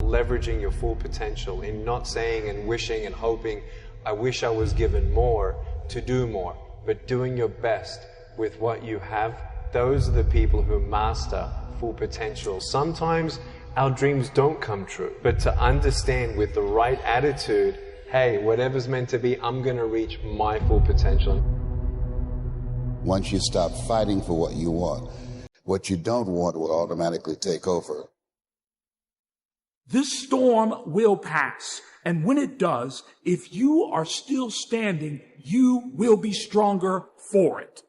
leveraging your full potential, in not saying and wishing and hoping, I wish I was given more to do more, but doing your best with what you have. Those are the people who master full potential. Sometimes our dreams don't come true, but to understand with the right attitude, hey, whatever's meant to be, I'm going to reach my full potential. Once you stop fighting for what you want, what you don't want will automatically take over. This storm will pass, and when it does, if you are still standing, you will be stronger for it.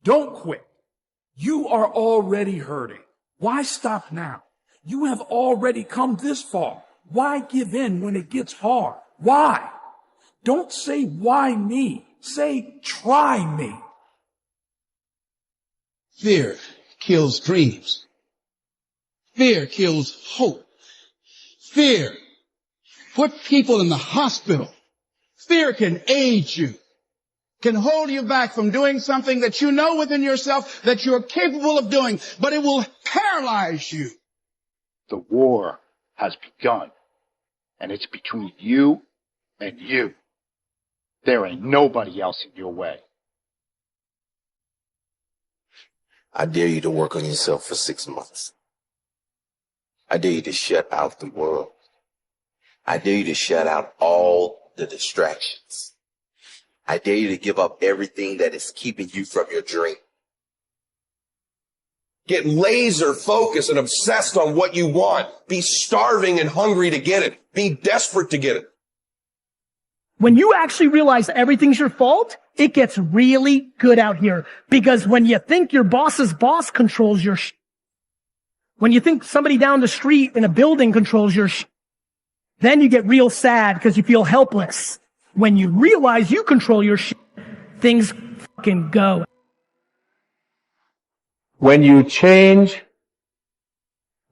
Don't quit. You are already hurting. Why stop now? You have already come this far. Why give in when it gets hard? Why? Don't say, why me? Say, try me. Fear kills dreams. Fear kills hope. Fear put people in the hospital. Fear can age you, can hold you back from doing something that you know within yourself that you're capable of doing, but it will paralyze you. The war has begun, and it's between you and you. There ain't nobody else in your way. I dare you to work on yourself for 6 months. I dare you to shut out the world. I dare you to shut out all the distractions. I dare you to give up everything that is keeping you from your dream. Get laser focused and obsessed on what you want. Be starving and hungry to get it. Be desperate to get it. When you actually realize everything's your fault, it gets really good out here. Because when you think your boss's boss controls your when you think somebody down the street in a building controls your then you get real sad because you feel helpless. When you realize you control your things fucking go. When you change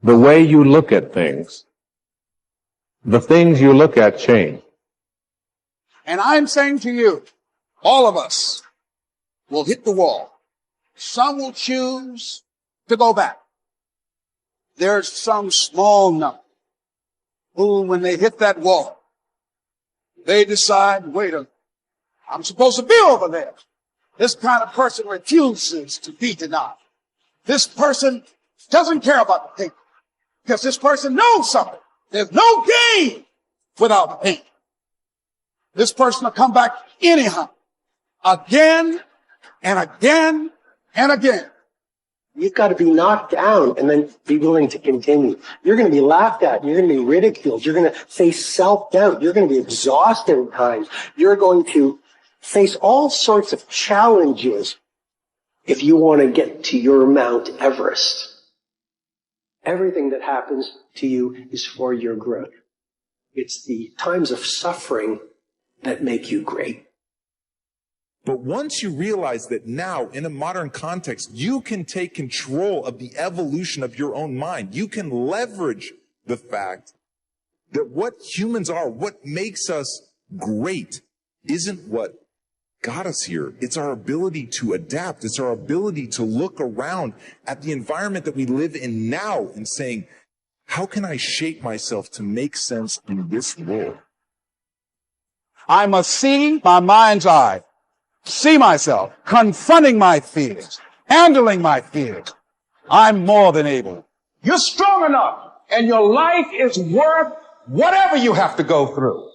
the way you look at things, the things you look at change. And I'm saying to you, all of us will hit the wall. Some will choose to go back. There's some small number who, when they hit that wall, they decide, wait a minute, I'm supposed to be over there. This kind of person refuses to be denied. This person doesn't care about the pain because this person knows something. There's no gain without the pain. This person will come back anyhow, again and again and again. You've got to be knocked down and then be willing to continue. You're going to be laughed at. You're going to be ridiculed. You're going to face self-doubt. You're going to be exhausted at times. You're going to face all sorts of challenges if you want to get to your Mount Everest. Everything that happens to you is for your growth. It's the times of suffering that make you great. But once you realize that now, in a modern context, you can take control of the evolution of your own mind. You can leverage the fact that what humans are, what makes us great, isn't what got us here. It's our ability to adapt. It's our ability to look around at the environment that we live in now and saying, how can I shape myself to make sense in this world? I must see my mind's eye, see myself, confronting my fears, handling my fears. I'm more than able. You're strong enough, and your life is worth whatever you have to go through.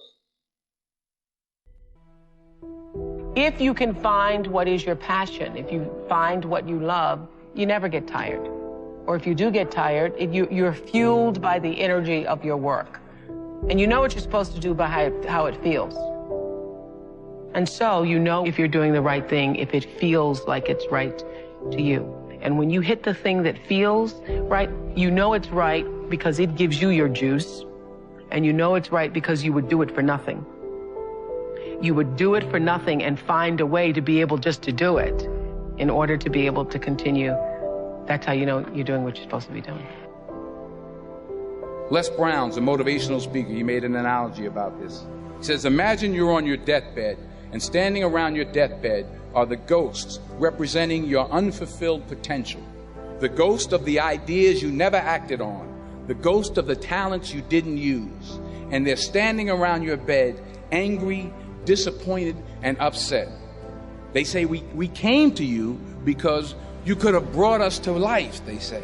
If you can find what is your passion, if you find what you love, you never get tired. Or if you do get tired, you're fueled by the energy of your work. And you know what you're supposed to do by how it feels. And so you know if you're doing the right thing, if it feels like it's right to you. And when you hit the thing that feels right, you know it's right because it gives you your juice. And you know it's right because you would do it for nothing. You would do it for nothing and find a way to be able just to do it in order to be able to continue. That's how you know you're doing what you're supposed to be doing. Les Brown's a motivational speaker. He made an analogy about this. He says, imagine you're on your deathbed, and standing around your deathbed are the ghosts representing your unfulfilled potential. The ghost of the ideas you never acted on, the ghost of the talents you didn't use. And they're standing around your bed, angry, disappointed, and upset. They say, we came to you because you could have brought us to life, they say.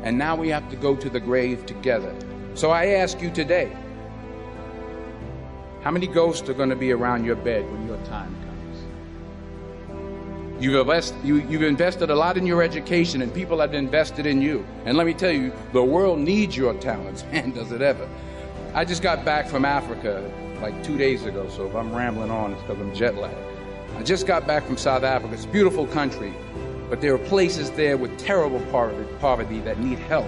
And now we have to go to the grave together. So I ask you today, how many ghosts are going to be around your bed when your time comes? You've invested a lot in your education, and people have invested in you. And let me tell you, the world needs your talents, man, does it ever. I just got back from Africa like 2 days ago, so if I'm rambling on, it's because I'm jet lagged. I just got back from South Africa. It's a beautiful country, but there are places there with terrible poverty that need help.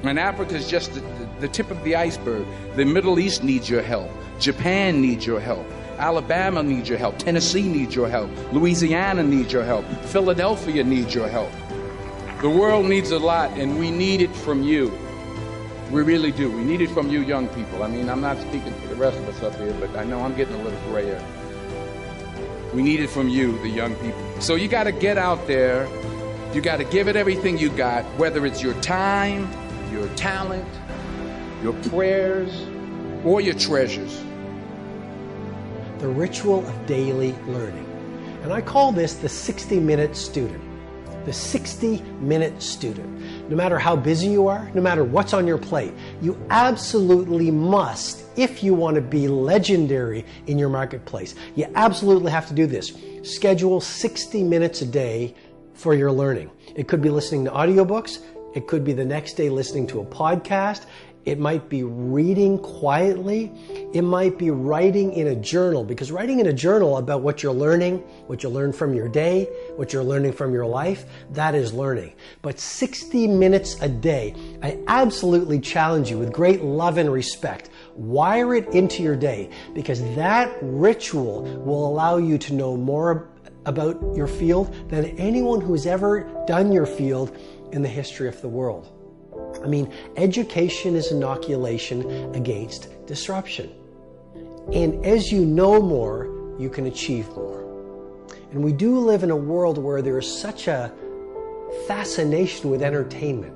And Africa is just the tip of the iceberg. The Middle East needs your help. Japan needs your help. Alabama needs your help. Tennessee needs your help. Louisiana needs your help. Philadelphia needs your help. The world needs a lot, and we need it from you. We really do. We need it from you young people. I mean, I'm not speaking for the rest of us up here, but I know I'm getting a little grayer. We need it from you, the young people. So you got to get out there. You got to give it everything you got, whether it's your time, your talent, your prayers, or your treasures. The ritual of daily learning. And I call this the 60-minute student. The 60-minute student. No matter how busy you are, no matter what's on your plate, you absolutely must, if you want to be legendary in your marketplace, you absolutely have to do this. Schedule 60 minutes a day for your learning. It could be listening to audiobooks. It could be the next day listening to a podcast. It might be reading quietly. It might be writing in a journal, because writing in a journal about what you're learning, what you learn from your day, what you're learning from your life, that is learning. But 60 minutes a day, I absolutely challenge you with great love and respect. Wire it into your day, because that ritual will allow you to know more about your field than anyone who's ever done your field in the history of the world. I mean, education is inoculation against disruption. And as you know more, you can achieve more. And we do live in a world where there is such a fascination with entertainment.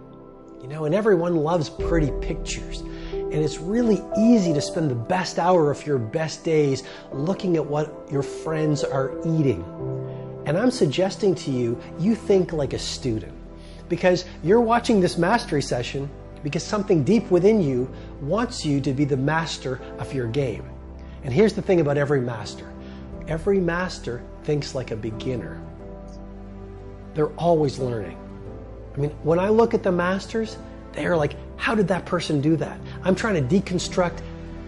You know, and everyone loves pretty pictures. And it's really easy to spend the best hour of your best days looking at what your friends are eating. And I'm suggesting to you, you think like a student. Because you're watching this mastery session because something deep within you wants you to be the master of your game. And here's the thing about every master. Every master thinks like a beginner. They're always learning. I mean, when I look at the masters, they're like, how did that person do that? I'm trying to deconstruct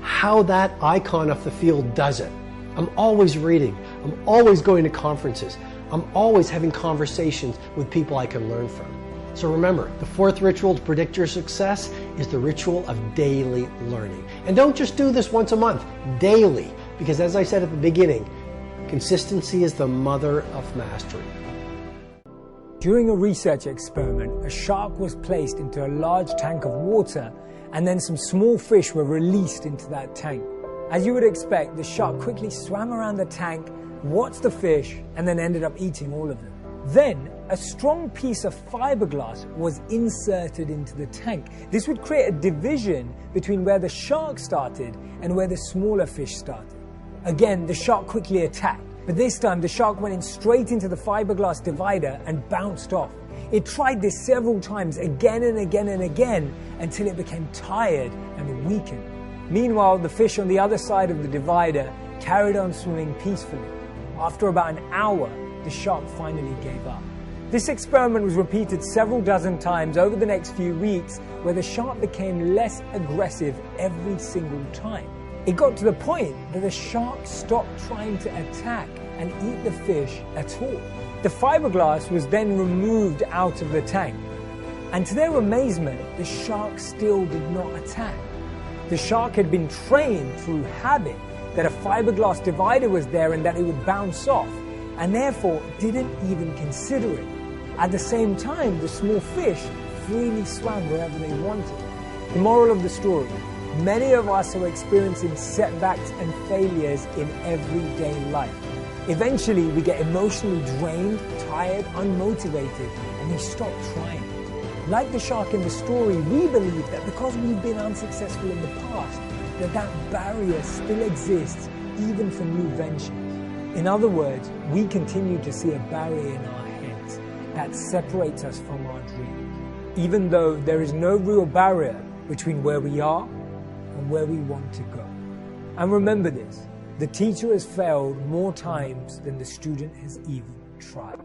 how that icon of the field does it. I'm always reading. I'm always going to conferences. I'm always having conversations with people I can learn from. So remember, the fourth ritual to predict your success is the ritual of daily learning. And don't just do this once a month, daily. Because as I said at the beginning, consistency is the mother of mastery. During a research experiment, a shark was placed into a large tank of water, and then some small fish were released into that tank. As you would expect, the shark quickly swam around the tank, watched the fish, and then ended up eating all of them. Then, a strong piece of fiberglass was inserted into the tank. This would create a division between where the shark started and where the smaller fish started. Again, the shark quickly attacked, but this time the shark went in straight into the fiberglass divider and bounced off. It tried this several times, again and again and again, until it became tired and weakened. Meanwhile, the fish on the other side of the divider carried on swimming peacefully. After about an hour, the shark finally gave up. This experiment was repeated several dozen times over the next few weeks, where the shark became less aggressive every single time. It got to the point that the shark stopped trying to attack and eat the fish at all. The fiberglass was then removed out of the tank, and to their amazement, the shark still did not attack. The shark had been trained through habit that a fiberglass divider was there and that it would bounce off, and therefore didn't even consider it. At the same time, the small fish freely swam wherever they wanted. The moral of the story: many of us are experiencing setbacks and failures in everyday life. Eventually, we get emotionally drained, tired, unmotivated, and we stop trying. Like the shark in the story, we believe that because we've been unsuccessful in the past, that barrier still exists even for new ventures. In other words, we continue to see a barrier in our heads that separates us from our dreams, even though there is no real barrier between where we are and where we want to go. And remember this, the teacher has failed more times than the student has even tried.